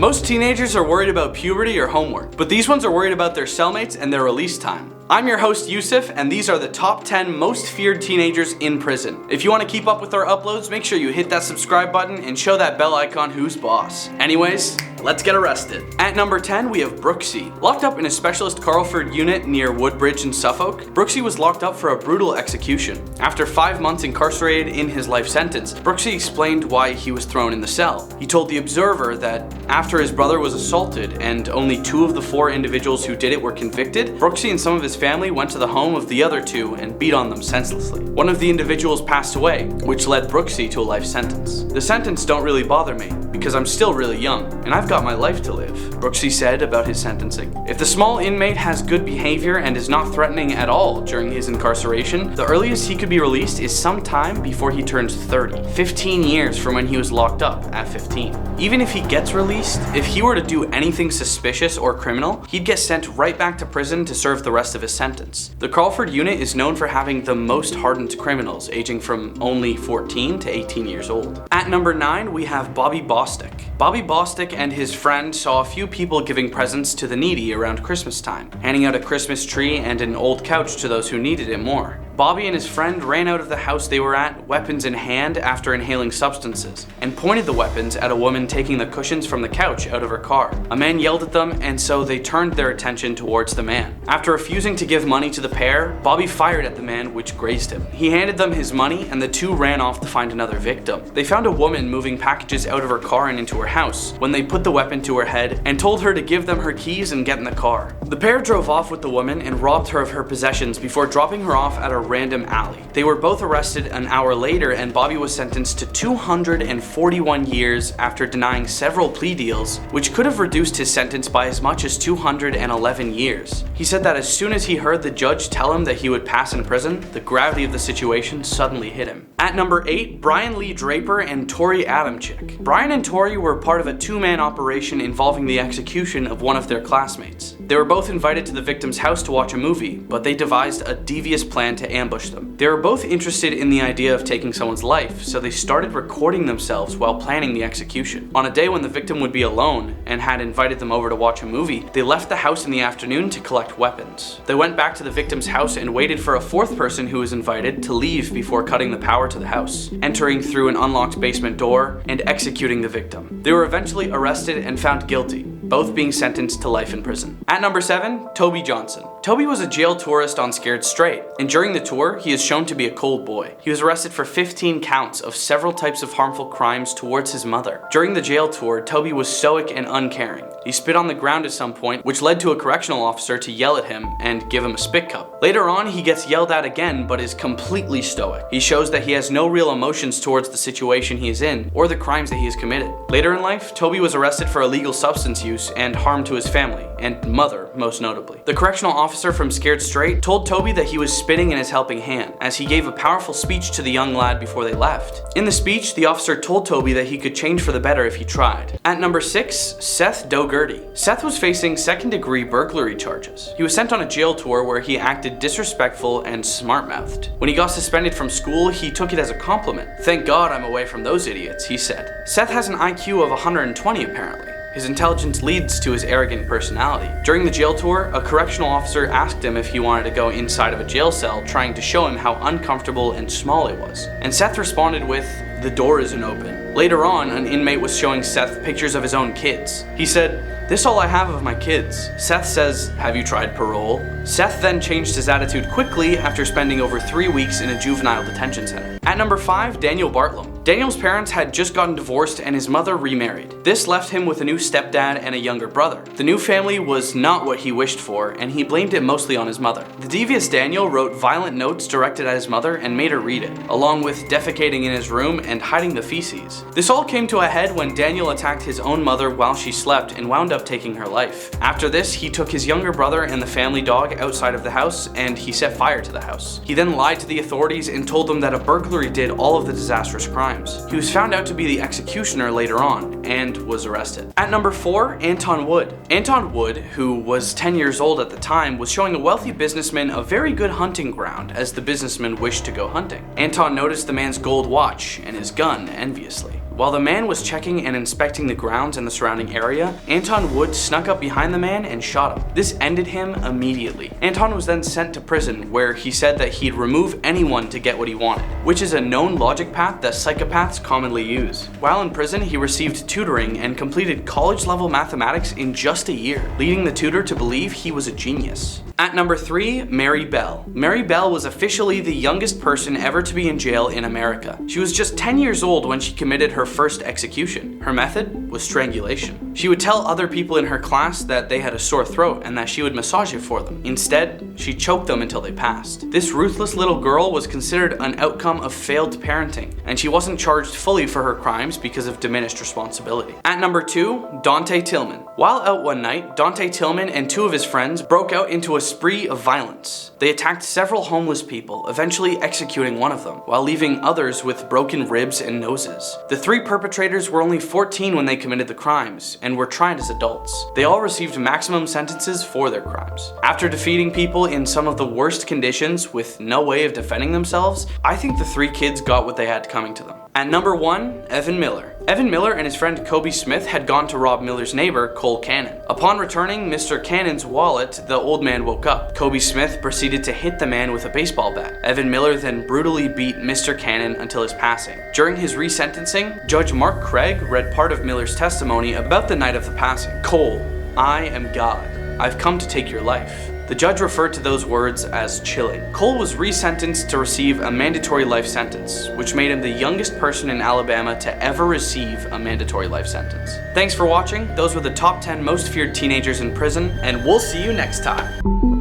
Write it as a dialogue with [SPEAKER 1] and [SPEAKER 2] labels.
[SPEAKER 1] Most teenagers are worried about puberty or homework, but these ones are worried about their cellmates and their release time. I'm your host Yusuf, and these are the top 10 most feared teenagers in prison. If you want to keep up with our uploads, make sure you hit that subscribe button and show that bell icon who's boss. Anyways, let's get arrested. At number 10, we have Brook C. Locked up in a specialist Carlford unit near Woodbridge in Suffolk, Brook C was locked up for a brutal execution. After 5 months incarcerated in his life sentence, Brook C explained why he was thrown in the cell. He told The Observer that after his brother was assaulted and only 2 of the 4 individuals who did it were convicted, Brook C and some of his family went to the home of the other 2 and beat on them senselessly. One of the individuals passed away, which led Brook C to a life sentence. The sentence don't really bother me, because I'm still really young, and I've got my life to live, Brook C said about his sentencing. If the small inmate has good behavior and is not threatening at all during his incarceration, the earliest he could be released is sometime before he turns 30, 15 years from when he was locked up at 15. Even if he gets released, if he were to do anything suspicious or criminal, he'd get sent right back to prison to serve the rest of his sentence. The Carlford unit is known for having the most hardened criminals, aging from only 14 to 18 years old. At number 9, we have Bostic. Bobby Bostic and his friend saw a few people giving presents to the needy around Christmas time, handing out a Christmas tree and an old couch to those who needed it more. Bobby and his friend ran out of the house they were at, weapons in hand, after inhaling substances, and pointed the weapons at a woman taking the cushions from the couch out of her car. A man yelled at them, and so they turned their attention towards the man. After refusing to give money to the pair, Bobby fired at the man, which grazed him. He handed them his money, and the 2 ran off to find another victim. They found a woman moving packages out of her car and into her house, when they put the weapon to her head and told her to give them her keys and get in the car. The pair drove off with the woman and robbed her of her possessions before dropping her off at a random alley. They were both arrested an hour later, and Bobby was sentenced to 241 years after denying several plea deals, which could have reduced his sentence by as much as 211 years. He said that as soon as he heard the judge tell him that he would pass in prison, the gravity of the situation suddenly hit him. At number 8, Brian Lee Draper and Tori Adamczyk. Brian and Tori were part of a 2-man operation involving the execution of one of their classmates. They were both invited to the victim's house to watch a movie, but they devised a devious plan to ambush them. They were both interested in the idea of taking someone's life, so they started recording themselves while planning the execution. On a day when the victim would be alone and had invited them over to watch a movie, they left the house in the afternoon to collect weapons. They went back to the victim's house and waited for a 4th person who was invited to leave before cutting the power to the house, entering through an unlocked basement door and executing the victim. They were eventually arrested and found guilty, both being sentenced to life in prison. At number 7, Toby Johnson. Toby was a jail tourist on Scared Straight, and during the tour, he is shown to be a cold boy. He was arrested for 15 counts of several types of harmful crimes towards his mother. During the jail tour, Toby was stoic and uncaring. He spit on the ground at some point, which led to a correctional officer to yell at him and give him a spit cup. Later on, he gets yelled at again, but is completely stoic. He shows that he has no real emotions towards the situation he is in, or the crimes that he has committed. Later in life, Toby was arrested for illegal substance use and harm to his family, and mother, most notably. The correctional officer from Scared Straight told Toby that he was spitting in his helping hand, as he gave a powerful speech to the young lad before they left. In the speech, the officer told Toby that he could change for the better if he tried. At number 6, Seth Doggerty. Seth was facing 2nd-degree burglary charges. He was sent on a jail tour where he acted disrespectful and smart-mouthed. When he got suspended from school, he took it as a compliment. "Thank God I'm away from those idiots," he said. Seth has an IQ of 120 apparently. His intelligence leads to his arrogant personality. During the jail tour, a correctional officer asked him if he wanted to go inside of a jail cell, trying to show him how uncomfortable and small it was. And Seth responded with, "The door isn't open." Later on, an inmate was showing Seth pictures of his own kids. He said, "This all I have of my kids." Seth says, "Have you tried parole?" Seth then changed his attitude quickly after spending over 3 weeks in a juvenile detention center. At number 5, Daniel Bartlom. Daniel's parents had just gotten divorced and his mother remarried. This left him with a new stepdad and a younger brother. The new family was not what he wished for, and he blamed it mostly on his mother. The devious Daniel wrote violent notes directed at his mother and made her read it, along with defecating in his room and hiding the feces. This all came to a head when Daniel attacked his own mother while she slept and wound up taking her life. After this, he took his younger brother and the family dog outside of the house, and he set fire to the house. He then lied to the authorities and told them that a burglary did all of the disastrous crimes. He was found out to be the executioner later on, and was arrested. At number 4, Anton Wood. Anton Wood, who was 10 years old at the time, was showing a wealthy businessman a very good hunting ground as the businessman wished to go hunting. Anton noticed the man's gold watch and his gun enviously. While the man was checking and inspecting the grounds and the surrounding area, Anton Wood snuck up behind the man and shot him. This ended him immediately. Anton was then sent to prison, where he said that he'd remove anyone to get what he wanted, which is a known logic path that psychopaths commonly use. While in prison, he received tutoring and completed college-level mathematics in just a year, leading the tutor to believe he was a genius. At number 3, Mary Bell. Mary Bell was officially the youngest person ever to be in jail in America. She was just 10 years old when she committed her first execution. Her method was strangulation. She would tell other people in her class that they had a sore throat and that she would massage it for them. Instead, she choked them until they passed. This ruthless little girl was considered an outcome of failed parenting, and she wasn't charged fully for her crimes because of diminished responsibility. At number 2, Dante Tillman. While out one night, Dante Tillman and 2 of his friends broke out into a spree of violence. They attacked several homeless people, eventually executing one of them, while leaving others with broken ribs and noses. The 3 perpetrators were only 14 when they committed the crimes, and were tried as adults. They all received maximum sentences for their crimes. After defeating people in some of the worst conditions with no way of defending themselves, I think the 3 kids got what they had coming to them. At number 1, Evan Miller. Evan Miller and his friend Kobe Smith had gone to rob Miller's neighbor, Cole Cannon. Upon returning Mr. Cannon's wallet, the old man woke up. Kobe Smith proceeded to hit the man with a baseball bat. Evan Miller then brutally beat Mr. Cannon until his passing. During his resentencing, Judge Mark Craig read part of Miller's testimony about the night of the passing. "Cole, I am God. I've come to take your life." The judge referred to those words as chilling. Cole was resentenced to receive a mandatory life sentence, which made him the youngest person in Alabama to ever receive a mandatory life sentence. Thanks for watching. Those were the top 10 most feared teenagers in prison, and we'll see you next time.